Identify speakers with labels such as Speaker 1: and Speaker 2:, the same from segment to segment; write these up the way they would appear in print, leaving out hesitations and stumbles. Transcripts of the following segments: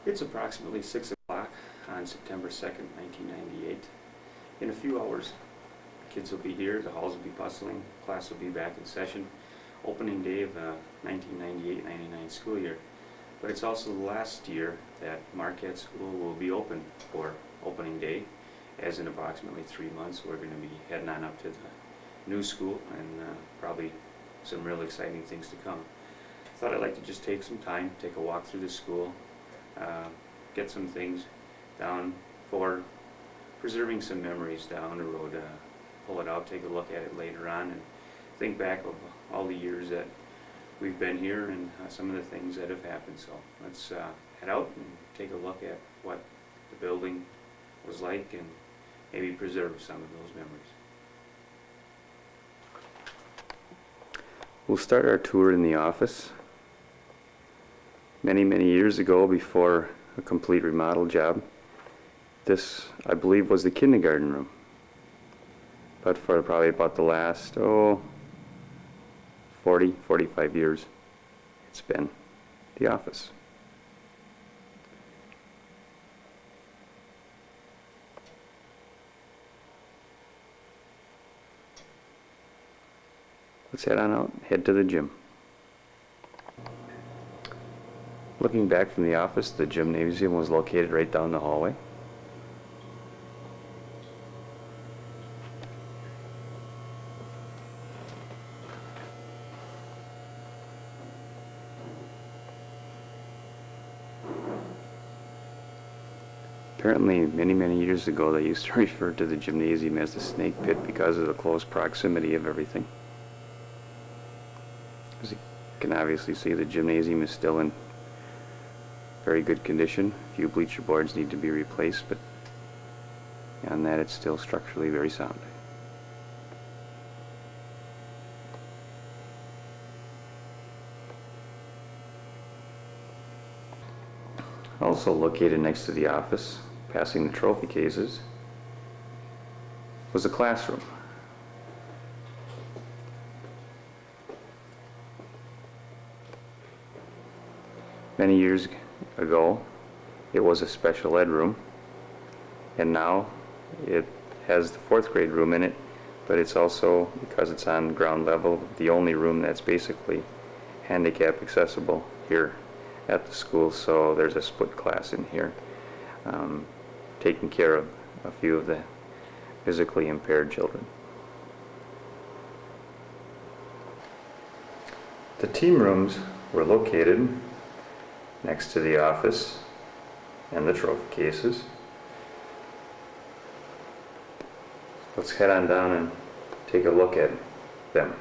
Speaker 1: It's approximately 6 o'clock on September 2nd, 1998. In a few hours, the kids will be here, the halls will be bustling, class will be back in session. Opening day of the 1998-99 school year. But it's also the last year that Marquette School will be open for opening day, as in approximately 3 months we're going to be heading on up to the new school and probably some real exciting things to come. Thought I'd like to just take some time, take a walk through the school, get some things down for preserving some memories down the road, pull it out, take a look at it later on, and think back of all the years that we've been here and some of the things that have happened. So let's head out and take a look at what the building was like and maybe preserve some of those memories. We'll start our tour in the office. Many years ago, before a complete remodel job, this, I believe, was the kindergarten room. But for probably about the last, 45 years, it's been the office. Let's head on out, head to the gym. Looking back from the office, the gymnasium was located right down the hallway. Apparently, many years ago, they used to refer to the gymnasium as the snake pit because of the close proximity of everything. As you can obviously see, the gymnasium is still in very good condition. A few bleacher boards need to be replaced, but beyond that, it's still structurally very sound. Also located next to the office, passing the trophy cases, was a classroom. Many years ago, it was a special ed room, and now it has the 4th grade room in it, but it's also, because it's on ground level, the only room that's basically handicap accessible here at the school. So there's a split class in here, taking care of a few of the physically impaired children. The team rooms were located next to the office and the trophy cases. Let's head on down and take a look at them.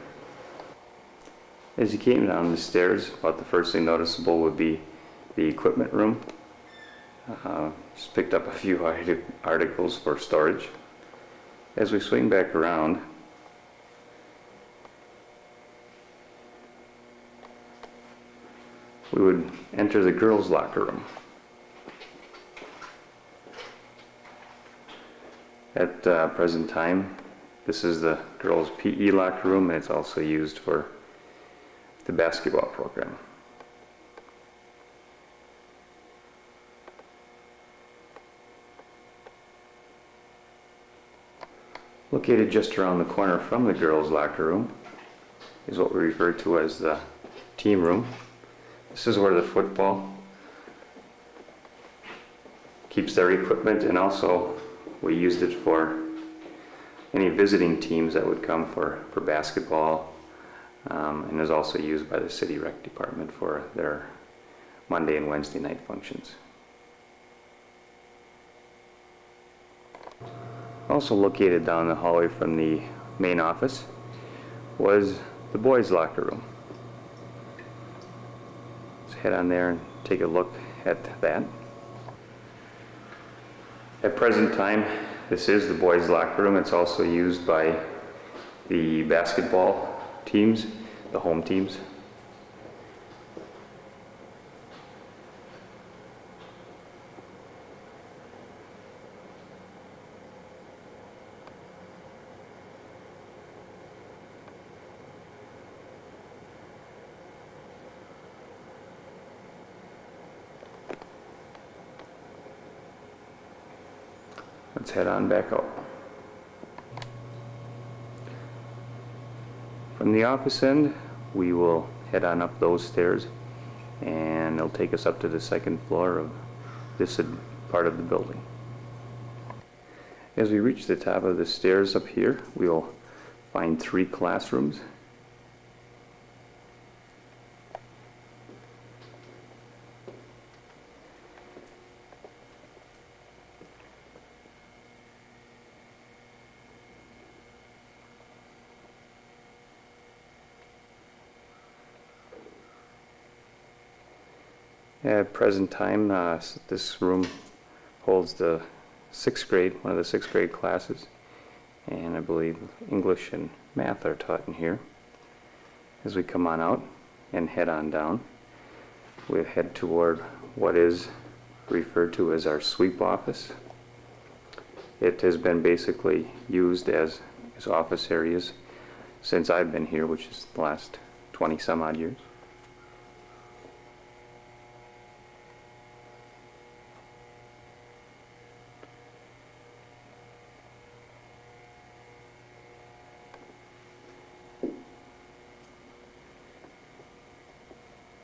Speaker 1: As you came down the stairs, about the first thing noticeable would be the equipment room. Just picked up a few articles for storage. As we swing back around, we would enter the girls' locker room. At present time, this is the girls' PE locker room, and it's also used for the basketball program. Located just around the corner from the girls' locker room is what we refer to as the team room. This is where the football keeps their equipment, and also we used it for any visiting teams that would come for basketball, and is also used by the city rec department for their Monday and Wednesday night functions. Also located down the hallway from the main office was the boys' locker room. Let's head on there and take a look at that. At present time, this is the boys' locker room. It's also used by the basketball teams, the home teams. Let's head on back out. From the office end, we will head on up those stairs, and it'll take us up to the second floor of this part of the building. As we reach the top of the stairs up here, we will find 3 classrooms. At present time, this room holds the 6th grade, one of the 6th grade classes, and I believe English and math are taught in here. As we come on out and head on down, we head toward what is referred to as our sweep office. It has been basically used as office areas since I've been here, which is the last 20 some odd years.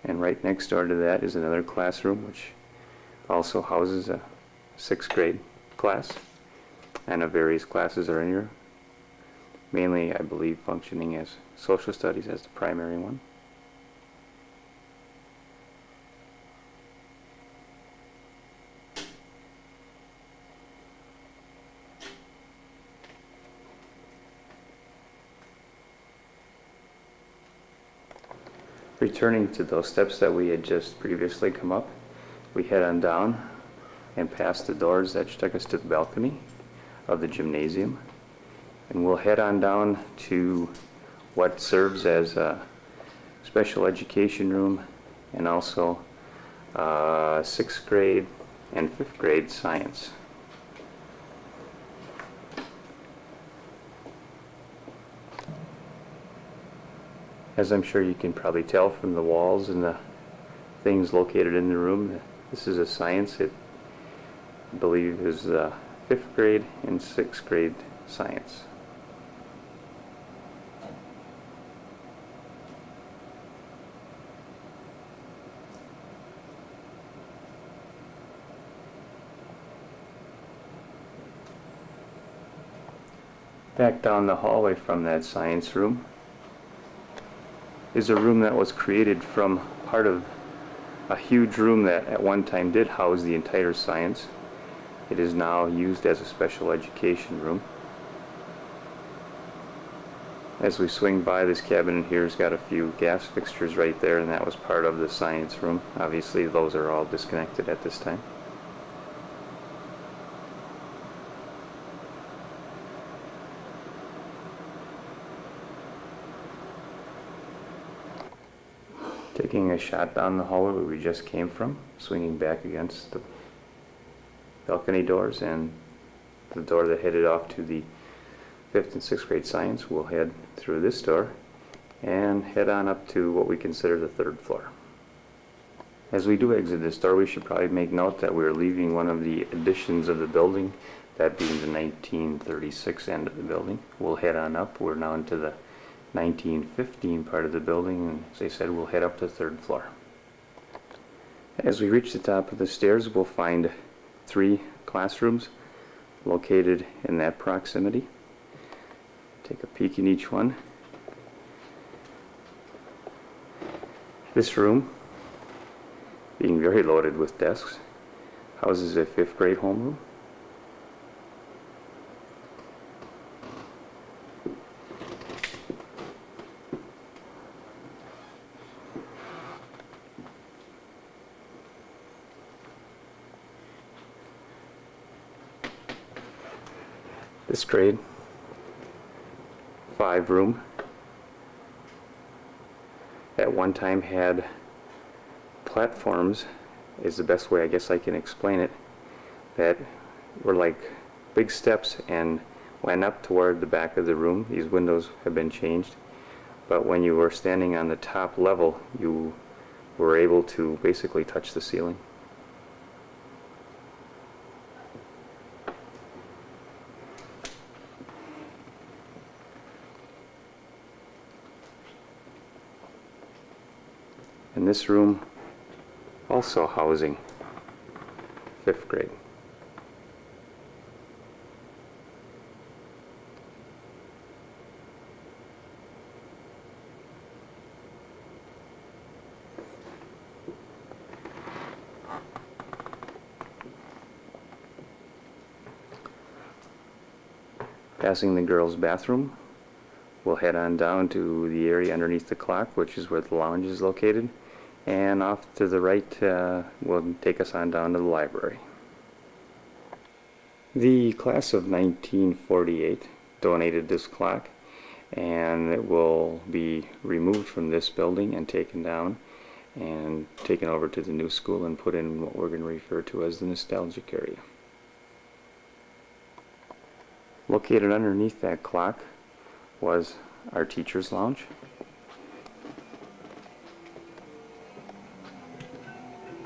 Speaker 1: And right next door to that is another classroom, which also houses a 6th grade class, and various classes are in here. Mainly, I believe, functioning as social studies as the primary one. Returning to those steps that we had just previously come up, we head on down and past the doors that took us to the balcony of the gymnasium, and we'll head on down to what serves as a special education room and also 6th grade and 5th grade science. As I'm sure you can probably tell from the walls and the things located in the room, this is a science. It, I believe, is 5th grade and 6th grade science. Back down the hallway from that science room is a room that was created from part of a huge room that at one time did house the entire science. It is now used as a special education room. As we swing by, this cabinet here has got a few gas fixtures right there, and that was part of the science room. Obviously, those are all disconnected at this time. Taking a shot down the hallway where we just came from, swinging back against the balcony doors and the door that headed off to the 5th and 6th grade science, we'll head through this door and head on up to what we consider the 3rd floor. As we do exit this door, we should probably make note that we're leaving one of the additions of the building, that being the 1936 end of the building. We'll head on up. We're now into the 1915 part of the building, and as I said, we'll head up to the 3rd floor. As we reach the top of the stairs, we'll find 3 classrooms located in that proximity. Take a peek in each one. This room, being very loaded with desks, houses a 5th grade homeroom. This grade 5 room at one time had platforms, is the best way I guess I can explain it, that were like big steps and went up toward the back of the room. These windows have been changed, but when you were standing on the top level, you were able to basically touch the ceiling. And this room also housing 5th grade. Passing the girls' bathroom, we'll head on down to the area underneath the clock, which is where the lounge is located, and off to the right will take us on down to the library. The class of 1948 donated this clock, and it will be removed from this building and taken down and taken over to the new school and put in what we're going to refer to as the nostalgic area. Located underneath that clock was our teacher's lounge.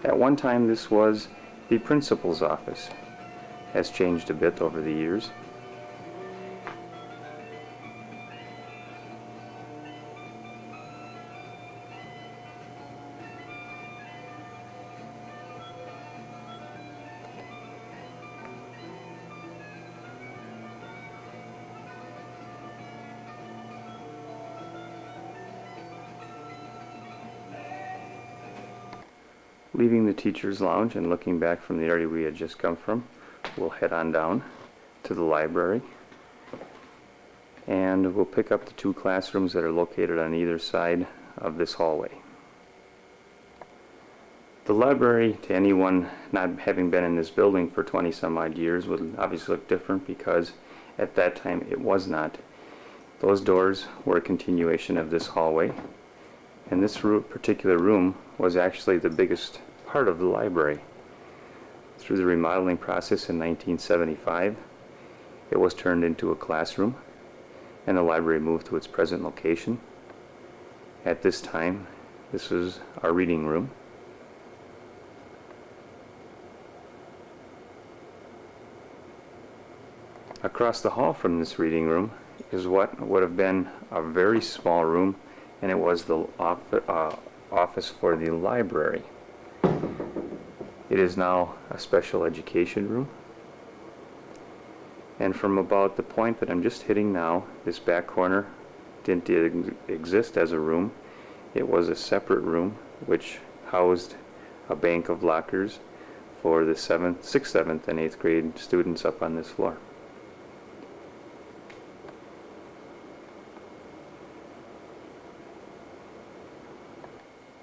Speaker 1: At one time this was the principal's office. Has changed a bit over the years. Leaving the teacher's lounge and looking back from the area we had just come from, we'll head on down to the library, and we'll pick up the 2 classrooms that are located on either side of this hallway. The library, to anyone not having been in this building for 20 some odd years, would obviously look different because at that time it was not. Those doors were a continuation of this hallway, and this particular room was actually the biggest part of the library. Through the remodeling process in 1975, it was turned into a classroom, and the library moved to its present location. At this time, this was our reading room. Across the hall from this reading room is what would have been a very small room, and it was the office for the library. It is now a special education room. And from about the point that I'm just hitting now, this back corner didn't exist as a room. It was a separate room which housed a bank of lockers for the 6th, 7th, and 8th grade students up on this floor.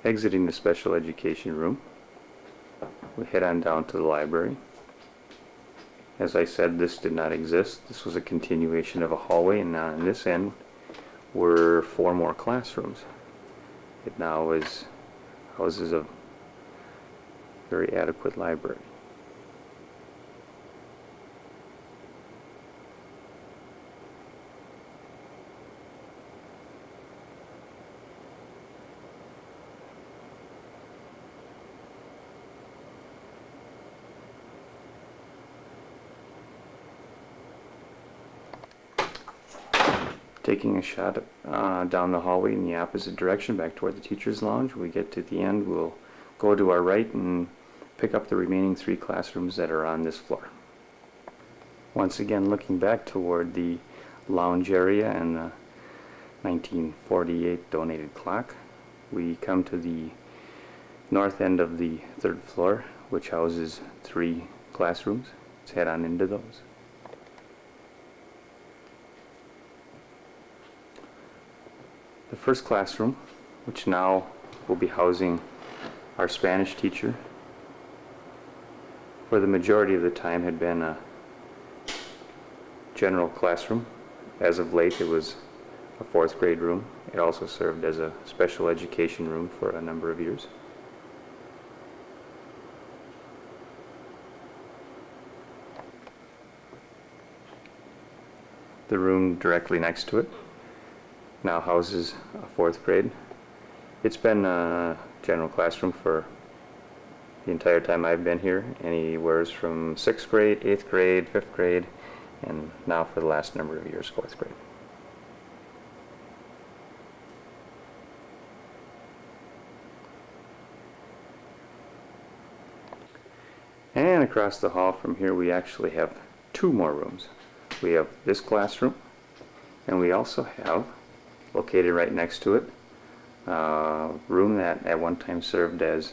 Speaker 1: Exiting the special education room, we head on down to the library. As I said, this did not exist. This was a continuation of a hallway, and on this end were 4 more classrooms. It now houses a very adequate library. Taking a shot down the hallway in the opposite direction back toward the teacher's lounge. When we get to the end, we'll go to our right and pick up the remaining 3 classrooms that are on this floor. Once again, looking back toward the lounge area and the 1948 donated clock, we come to the north end of the 3rd floor, which houses 3 classrooms. Let's head on into those. The first classroom, which now will be housing our Spanish teacher, for the majority of the time had been a general classroom. As of late, it was a 4th grade room. It also served as a special education room for a number of years. The room directly next to it now houses a 4th grade. It's been a general classroom for the entire time I've been here, anywhere from 6th grade, 8th grade, 5th grade, and now for the last number of years, 4th grade. And across the hall from here we actually have two more rooms. We have this classroom, and we also have, located right next to it, a room that at one time served as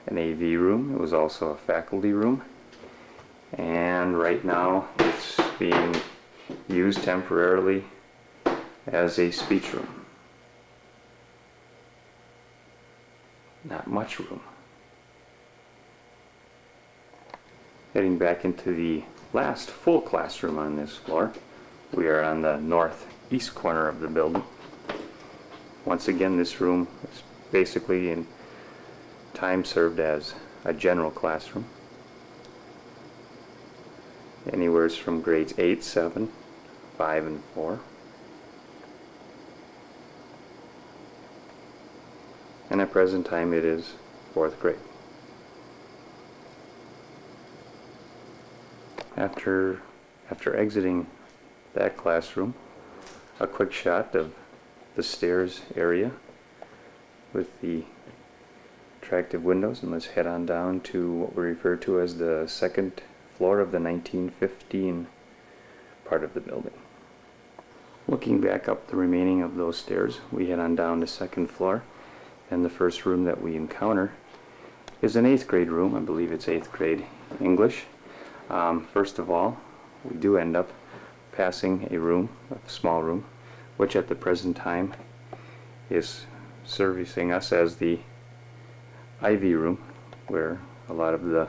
Speaker 1: an AV room. It was also a faculty room, and right now it's being used temporarily as a speech room. Not much room. Heading back into the last full classroom on this floor, we are on the northeast corner of the building. Once again, this room is basically in time served as a general classroom. Anywhere from grades 8, 7, 5, and 4. And at present time it is 4th grade. After exiting that classroom, a quick shot of the stairs area with the attractive windows, and let's head on down to what we refer to as the second floor of the 1915 part of the building. Looking back up the remaining of those stairs, we head on down to second floor, and the first room that we encounter is an 8th grade room. I believe it's 8th grade English. First of all, we do end up passing a room, a small room, which at the present time is servicing us as the IV room, where a lot of the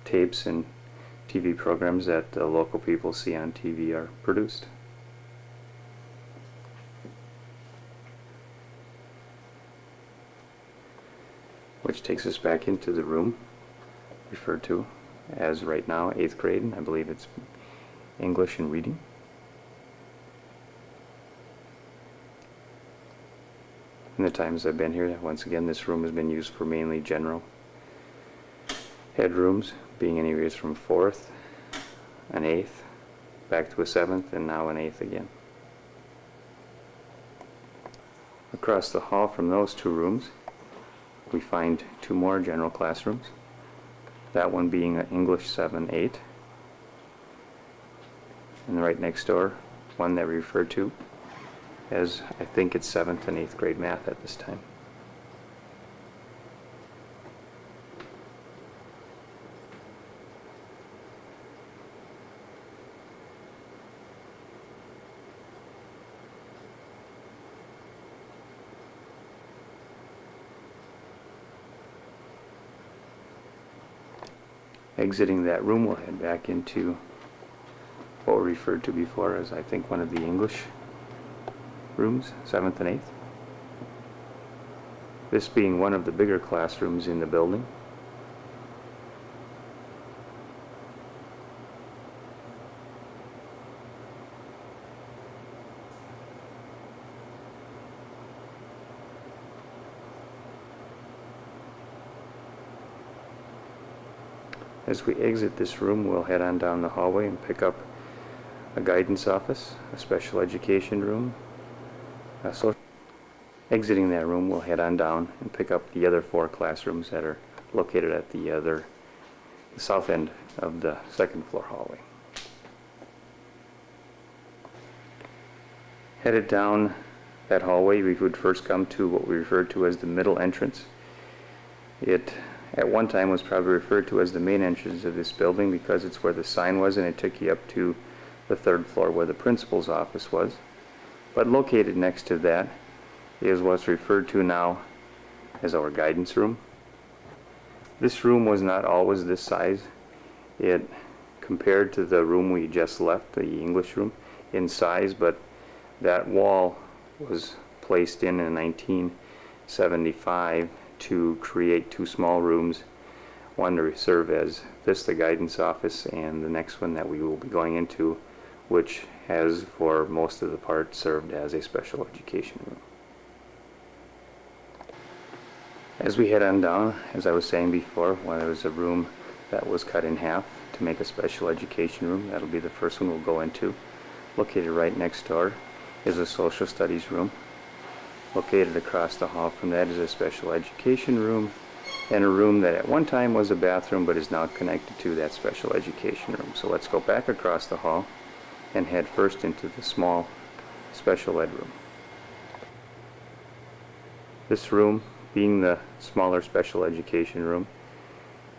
Speaker 1: tapes and TV programs that the local people see on TV are produced. Which takes us back into the room referred to as right now 8th grade, and I believe it's English and reading. In the times I've been here, once again, this room has been used for mainly general headrooms, being anywhere from 4th, an 8th, back to a 7th, and now an 8th again. Across the hall from those two rooms, we find two more general classrooms. That one being an English 7, 8. And right next door, one that we refer to as, I think it's 7th and 8th grade math at this time. Exiting that room, we'll head back into what we referred to before as, I think, one of the English rooms, 7th and 8th. This being one of the bigger classrooms in the building. As we exit this room, we'll head on down the hallway and pick up a guidance office, a special education room. Exiting that room, we'll head on down and pick up the other 4 classrooms that are located at the south end of the second floor hallway. Headed down that hallway, we would first come to what we refer to as the middle entrance. It at one time was probably referred to as the main entrance of this building because it's where the sign was, and it took you up to the 3rd floor where the principal's office was. But located next to that is what's referred to now as our guidance room. This room was not always this size. It compared to the room we just left, the English room, in size, but that wall was placed in 1975 to create 2 small rooms, one to serve as this, the guidance office, and the next one that we will be going into, which has for most of the part served as a special education room. As we head on down, as I was saying before, when there was a room that was cut in half to make a special education room, that'll be the first one we'll go into. Located right next door is a social studies room. Located across the hall from that is a special education room, and a room that at one time was a bathroom but is now connected to that special education room. So let's go back across the hall and head first into the small special ed room. This room, being the smaller special education room,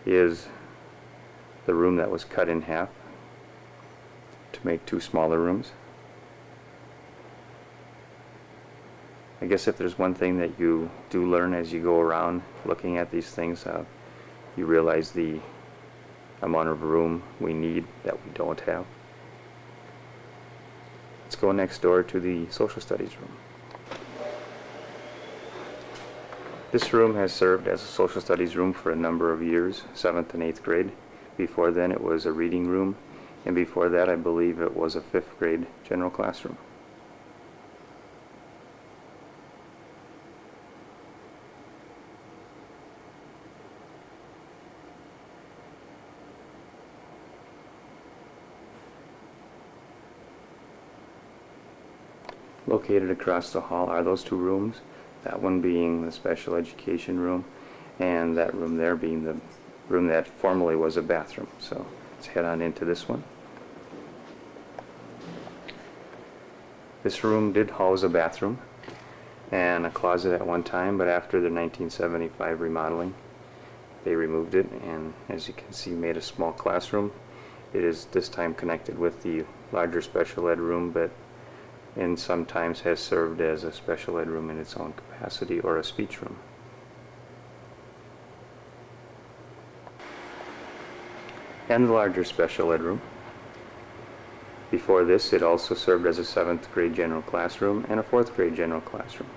Speaker 1: is the room that was cut in half to make two smaller rooms. I guess if there's one thing that you do learn as you go around looking at these things, you realize the amount of room we need that we don't have. Let's go next door to the social studies room. This room has served as a social studies room for a number of years, 7th and 8th grade. Before then it was a reading room, and before that I believe it was a 5th grade general classroom. Located across the hall are those two rooms, that one being the special education room, and that room there being the room that formerly was a bathroom. So let's head on into this one. This room did house a bathroom and a closet at one time, but after the 1975 remodeling, they removed it and, as you can see, made a small classroom. It is this time connected with the larger special ed room, but and sometimes has served as a special ed room in its own capacity or a speech room. And the larger special ed room. Before this, it also served as a 7th grade general classroom and a 4th grade general classroom.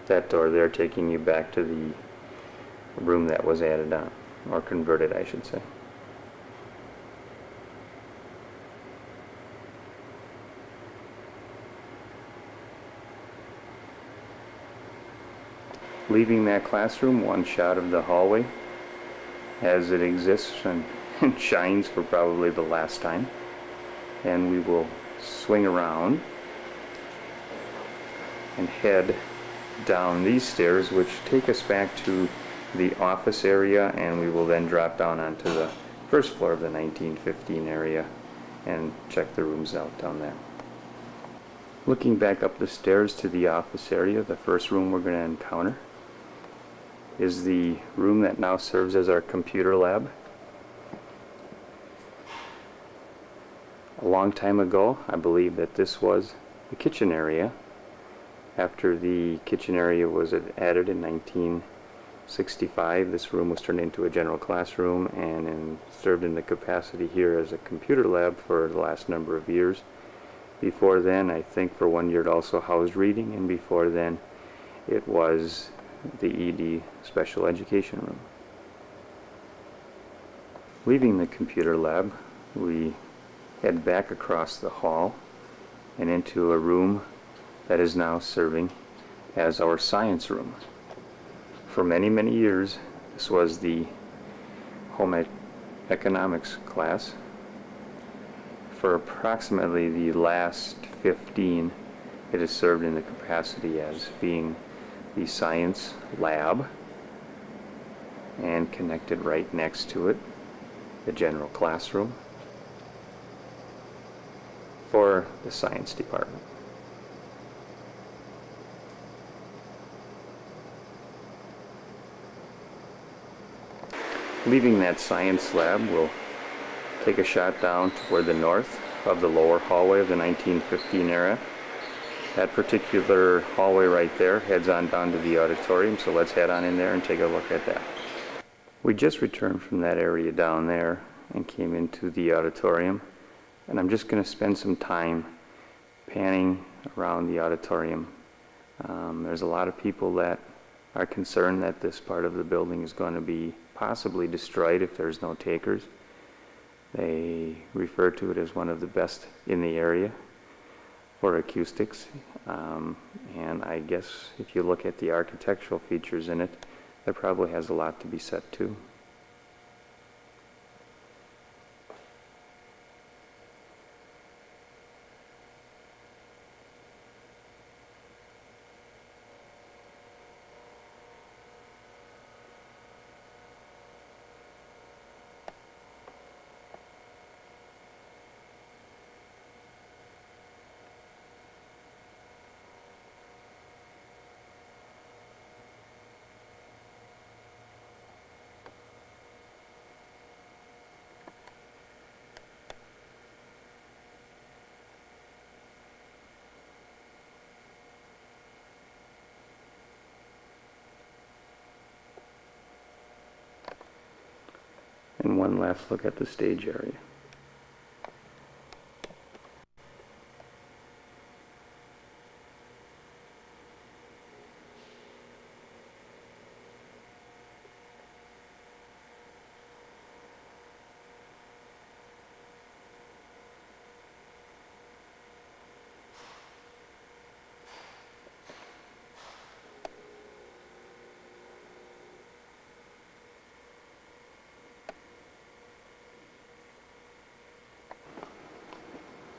Speaker 1: That door there taking you back to the room that was added on, or converted, I should say. Leaving that classroom, one shot of the hallway as it exists and shines for probably the last time. And we will swing around and head down these stairs, which take us back to the office area, and we will then drop down onto the first floor of the 1915 area and check the rooms out down there. Looking back up the stairs to the office area, the first room we're going to encounter is the room that now serves as our computer lab. A long time ago, I believe that this was the kitchen area. After the kitchen area was added in 1965, this room was turned into a general classroom and served in the capacity here as a computer lab for the last number of years. Before then, I think for 1 year it also housed reading, and before then it was the ED special education room. Leaving the computer lab, we head back across the hall and into a room that is now serving as our science room. For many, many years, this was the home economics class. For approximately the last 15, it has served in the capacity as being the science lab, and connected right next to it, the general classroom for the science department. Leaving that science lab, we'll take a shot down toward the north of the lower hallway of the 1915 era. That particular hallway right there heads on down to the auditorium, so let's head on in there and take a look at that. We just returned from that area down there and came into the auditorium, and I'm just going to spend some time panning around the auditorium. There's a lot of people that are concerned that this part of the building is going to be possibly destroyed if there's no takers. They refer to it as one of the best in the area for acoustics, and I guess if you look at the architectural features in it, there probably has a lot to be said too. And one last look at the stage area.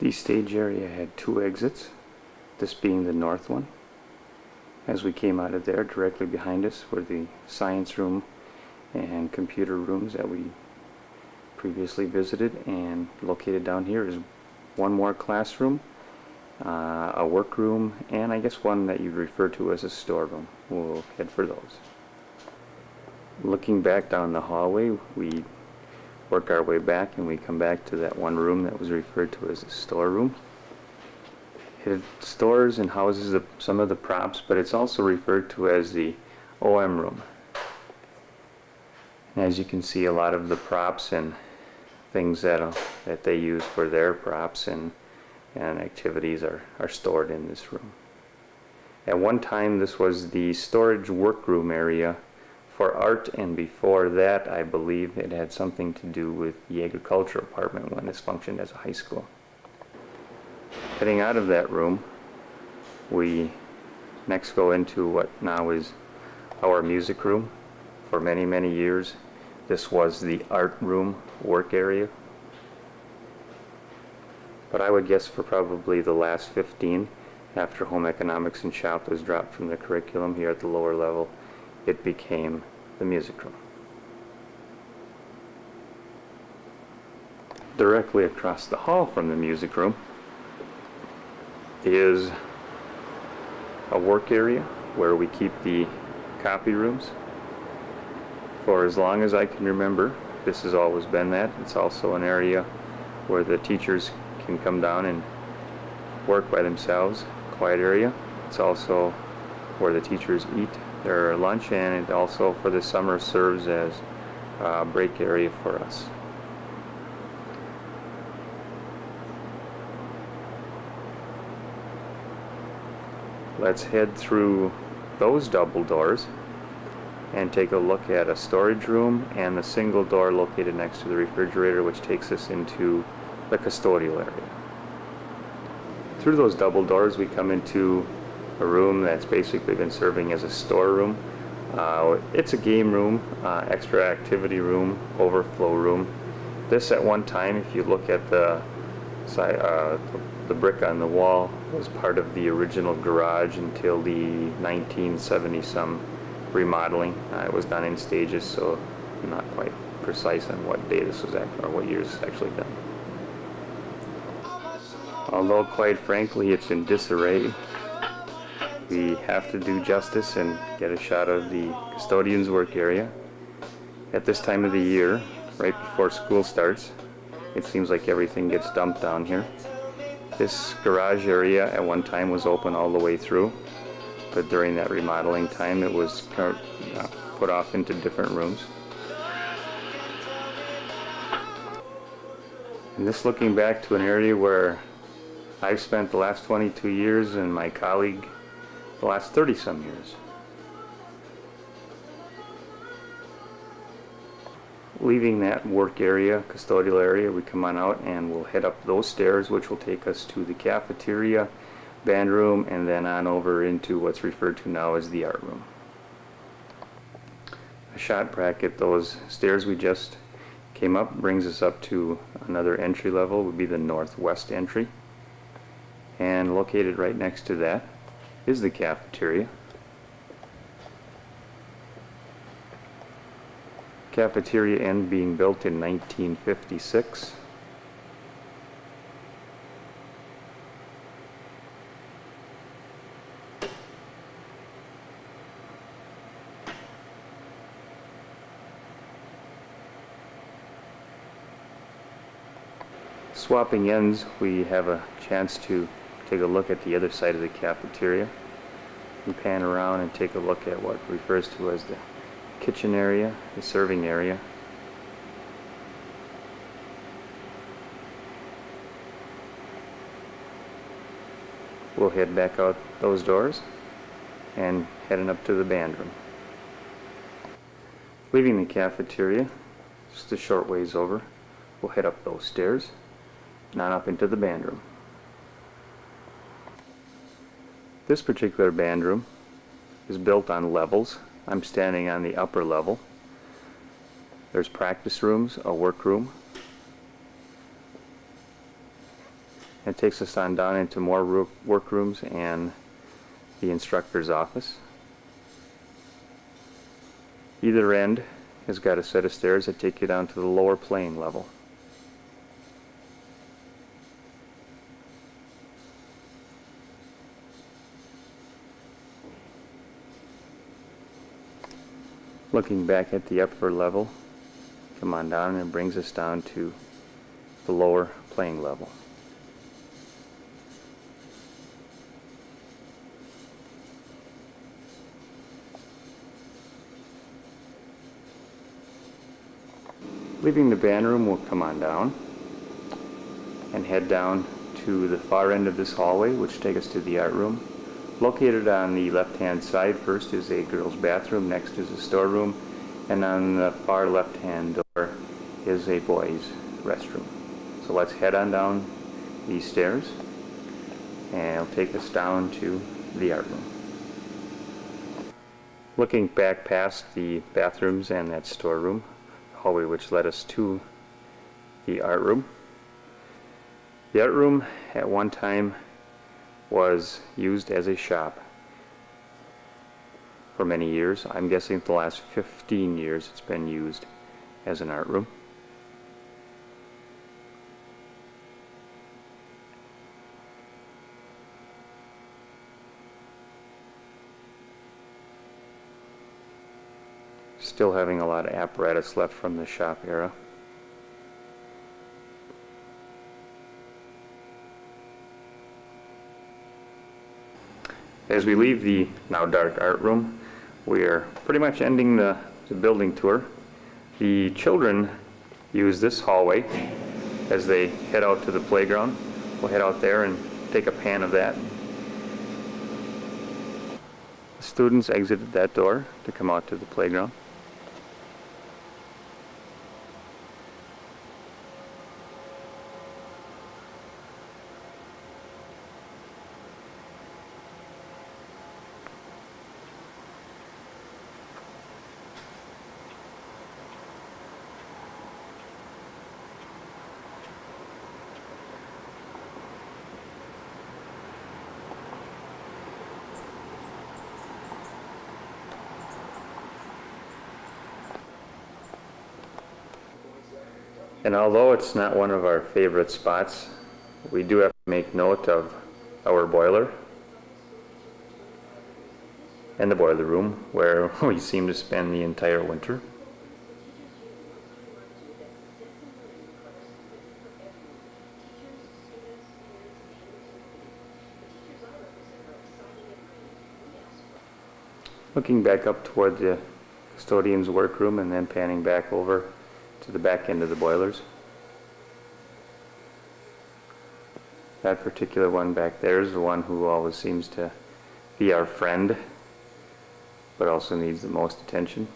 Speaker 1: The stage area had two exits, this being the north one. As we came out of there, directly behind us were the science room and computer rooms that we previously visited, and located down here is one more classroom, a workroom, and I guess one that you'd refer to as a storeroom. We'll head for those. Looking back down the hallway, we work our way back and we come back to that one room that was referred to as a storeroom. It stores and houses some of the props, but it's also referred to as the OM room. And as you can see, a lot of the props and things that they use for their props and activities are stored in this room. At one time, this was the storage workroom area for art, and before that, I believe it had something to do with the agriculture department when this functioned as a high school. Heading out of that room, we next go into what now is our music room. For many, many years, this was the art room work area. But I would guess for probably the last 15, after home economics and shop was dropped from the curriculum here at the lower level, it became the music room. Directly across the hall from the music room is a work area where we keep the copy rooms. For as long as I can remember, this has always been that. It's also an area where the teachers can come down and work by themselves, quiet area. It's also where the teachers eat their lunch, and it also for the summer serves as a break area for us. Let's head through those double doors and take a look at a storage room and the single door located next to the refrigerator, which takes us into the custodial area. Through those double doors, we come into a room that's basically been serving as a storeroom. It's a game room, extra activity room, overflow room. This at one time, if you look at the brick on the wall, was part of the original garage until the 1970-some remodeling. It was done in stages, so I'm not quite precise on what day this was or what year this was actually done. Although quite frankly it's in disarray, we have to do justice and get a shot of the custodian's work area. At this time of the year, right before school starts, it seems like everything gets dumped down here. This garage area at one time was open all the way through, but during that remodeling time it was put off into different rooms. And this looking back to an area where I've spent the last 22 years and my colleague the last 30-some years. Leaving that work area, custodial area, we come on out and we'll head up those stairs, which will take us to the cafeteria, band room, and then on over into what's referred to now as the art room. A shot bracket, those stairs we just came up, brings us up to another entry level, would be the northwest entry. And located right next to that is the cafeteria. Cafeteria end being built in 1956. Swapping ends, we have a chance to take a look at the other side of the cafeteria. We pan around and take a look at what refers to as the kitchen area, the serving area. we'll head back out those doors and heading up to the band room. Leaving the cafeteria, just a short ways over, we'll head up those stairs and on up into the band room. This particular band room is built on levels. I'm standing on the upper level. There's practice rooms, a workroom. It takes us on down into more workrooms and the instructor's office. Either end has got a set of stairs that take you down to the lower playing level. Looking back at the upper level, come on down, and it brings us down to the lower playing level. Leaving the band room, we'll come on down and head down to the far end of this hallway, which takes us to the art room. Located on the left-hand side first is a girls' bathroom, next is a storeroom, and on the far left-hand door is a boys' restroom. So let's head on down these stairs, and it'll take us down to the art room. Looking back past the bathrooms and that storeroom, hallway which led us to the art room. The art room at one time was used as a shop for many years. I'm guessing for the last 15 years it's been used as an art room. Still having a lot of apparatus left from the shop era. As we leave the now dark art room, we are pretty much ending the building tour. The children use this hallway as they head out to the playground. We'll head out there and take a pan of that. The students exited that door to come out to the playground. And although it's not one of our favorite spots, we do have to make note of our boiler and the boiler room, where we seem to spend the entire winter. Looking back up toward the custodian's workroom and then panning back over to the back end of the boilers. That particular one back there is the one who always seems to be our friend, but also needs the most attention.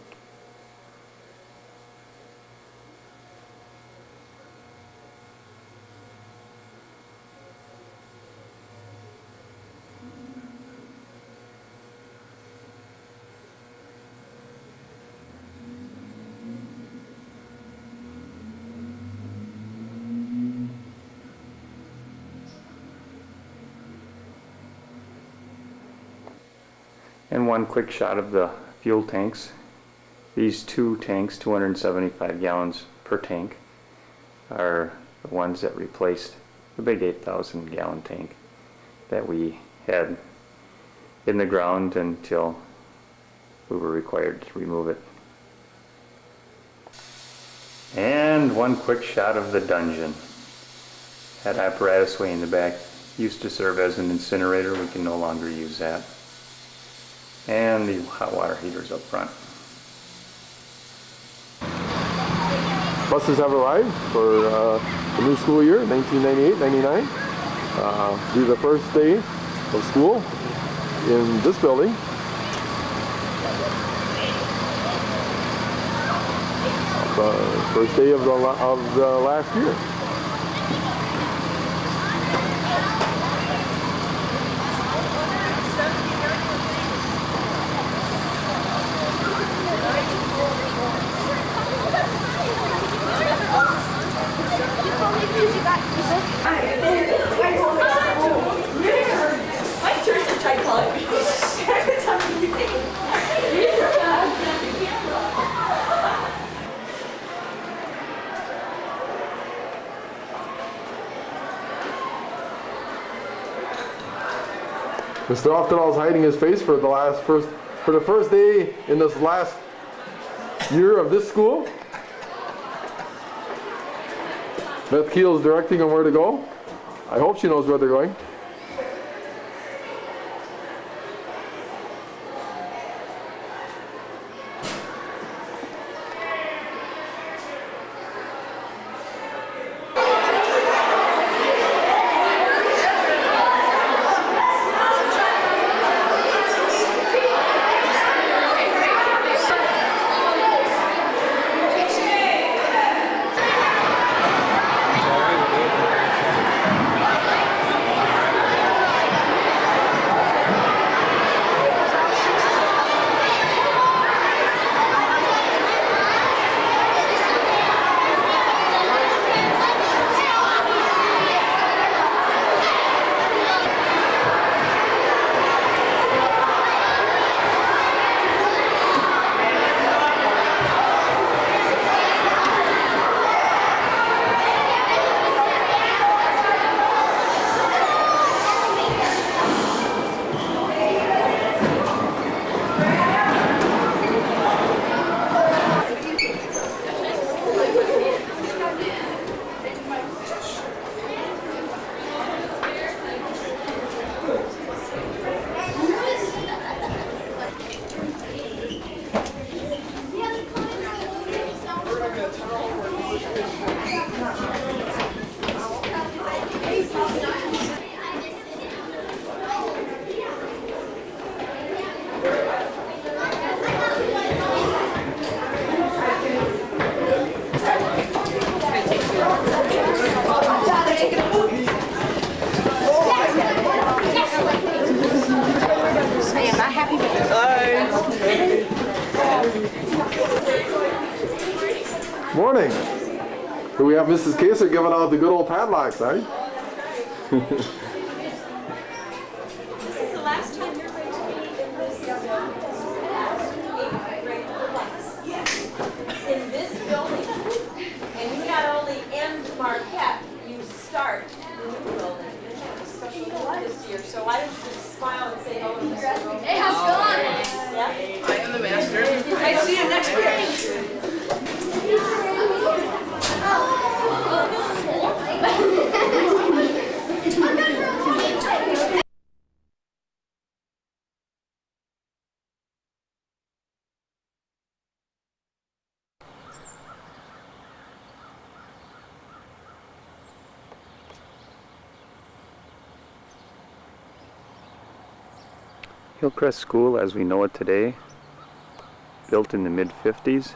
Speaker 1: And one quick shot of the fuel tanks. These two tanks, 275 gallons per tank, are the ones that replaced the big 8,000 gallon tank that we had in the ground until we were required to remove it. And one quick shot of the dungeon. That apparatus way in the back used to serve as an incinerator. We can no longer use that. And the hot water heaters up front.
Speaker 2: Buses have arrived for the new school year, 1998-99. Be the first day of school in this building. First day of the last year. Mr. Oftedal's hiding his face for the first day in this last year of this school. Beth Keel's directing them where to go. I hope she knows where they're going. Morning. Here we have Mrs. Kaser giving out the good old padlocks, eh?
Speaker 3: This is the last time you're going to be in this grade class. In this building. And you not only end Marquette, you start the new building. You have a special one this year. So why don't you smile and say hello to Mr. Rowe?
Speaker 4: Hey, how's it going?
Speaker 3: Yeah?
Speaker 4: I am the master. I see you next year.
Speaker 1: Hillcrest School as we know it today, built in the mid-50s,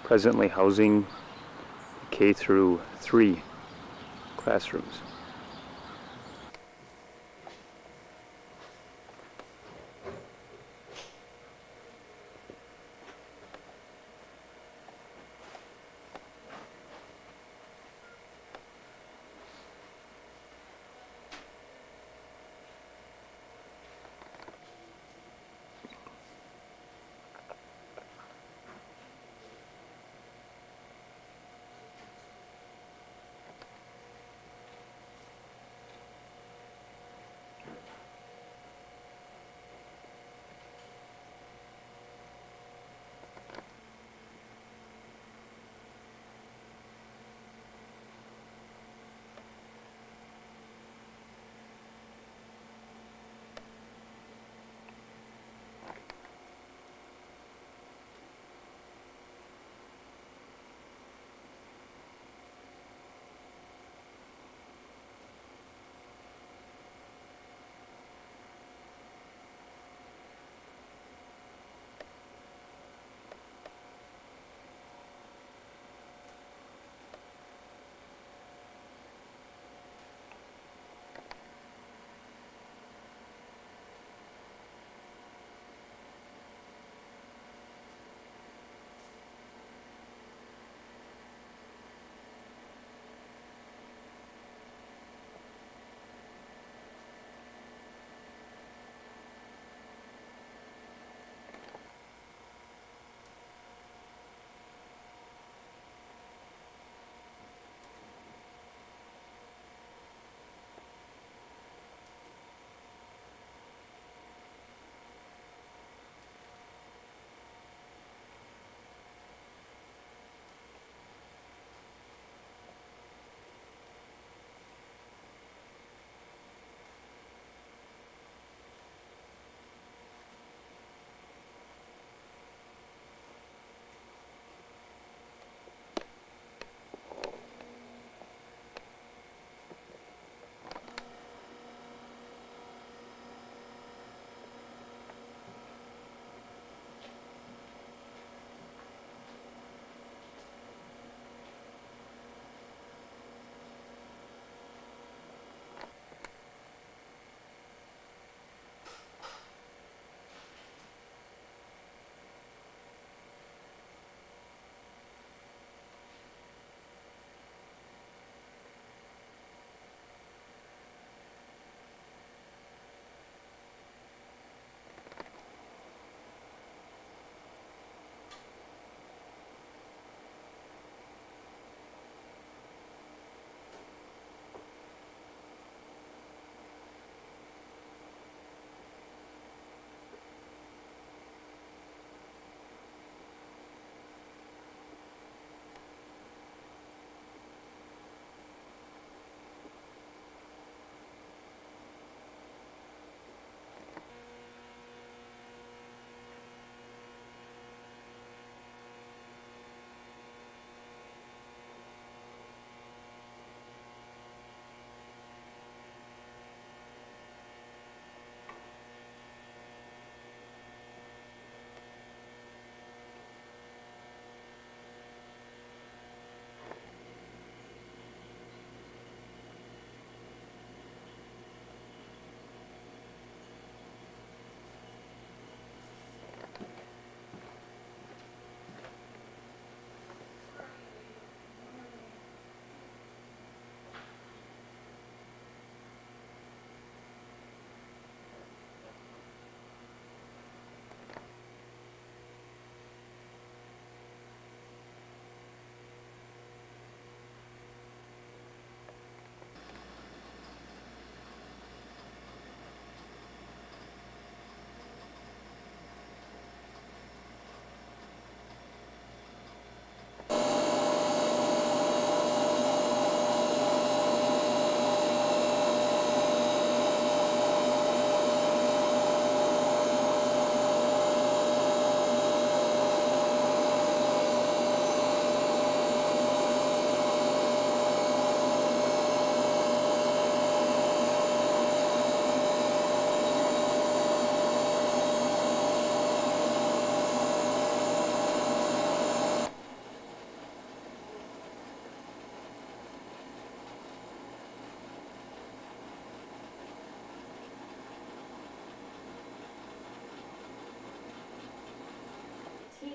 Speaker 1: presently housing K through 3 classrooms.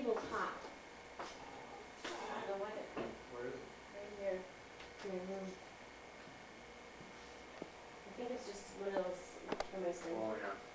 Speaker 5: little hot.
Speaker 3: I don't know what it, right here.
Speaker 5: I think it's just one of those chemists.
Speaker 1: Oh, yeah.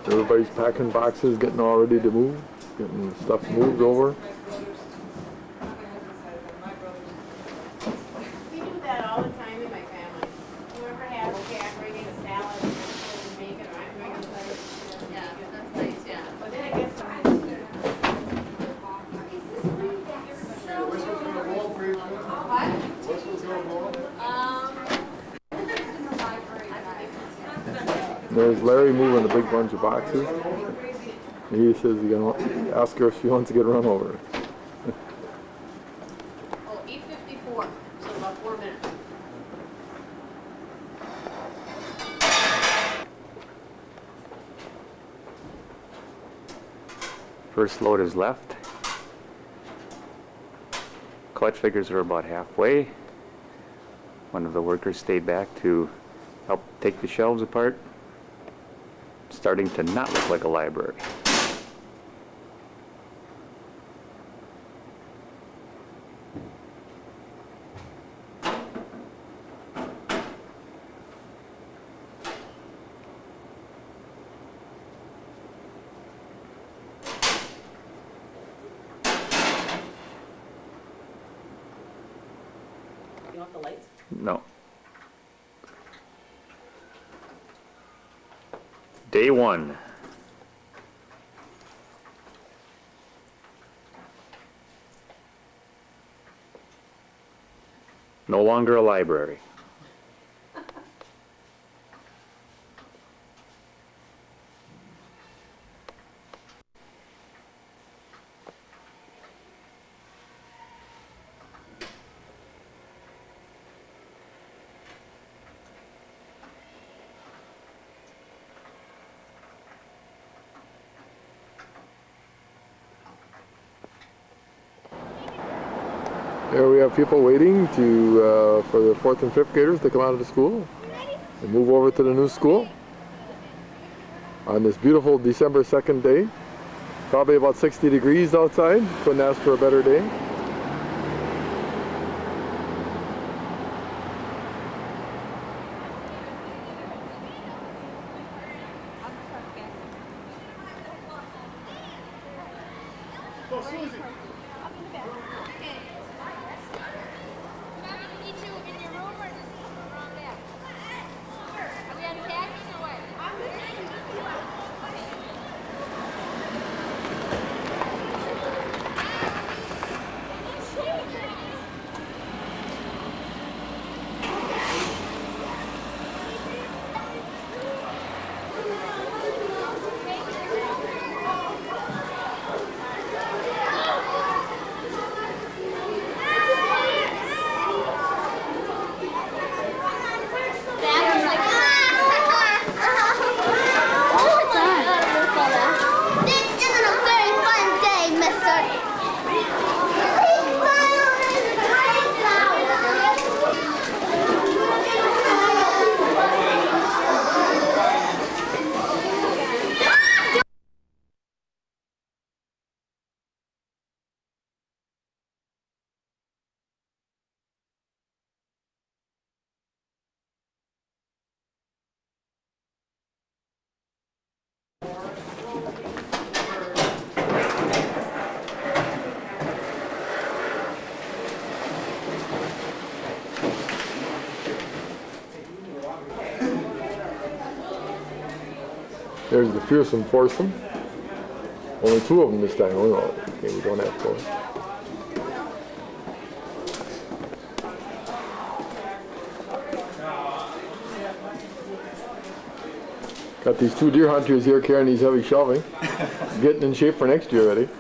Speaker 2: Everybody's packing boxes, getting all ready to move, getting stuff moved over.
Speaker 6: We do that all the time in my family. Whoever has, okay, I'm bringing a salad and bacon, or I'm bringing lettuce and
Speaker 4: Yeah,
Speaker 6: bacon.
Speaker 4: that's nice, yeah.
Speaker 6: But then it gets
Speaker 2: There's Larry moving a big bunch of boxes. He says he's gonna ask her if she wants to get run over.
Speaker 6: Oh, 8:54, so about 4 minutes.
Speaker 1: First load is left. Clutch figures are about halfway. One of the workers stayed back to help take the shelves apart. Starting to not look like a library.
Speaker 4: You want the lights?
Speaker 1: No. Day one. No longer a library.
Speaker 2: There we have people waiting to for the 4th and 5th graders to come out of the school and move over to the new school on this beautiful December 2nd day. Probably about 60 degrees outside. Couldn't ask for a better day. There's the fearsome foursome. Only 2 of them this time. Oh no, okay, we don't have 4. Got these 2 deer hunters here carrying these heavy shelving. Getting in shape for next year already.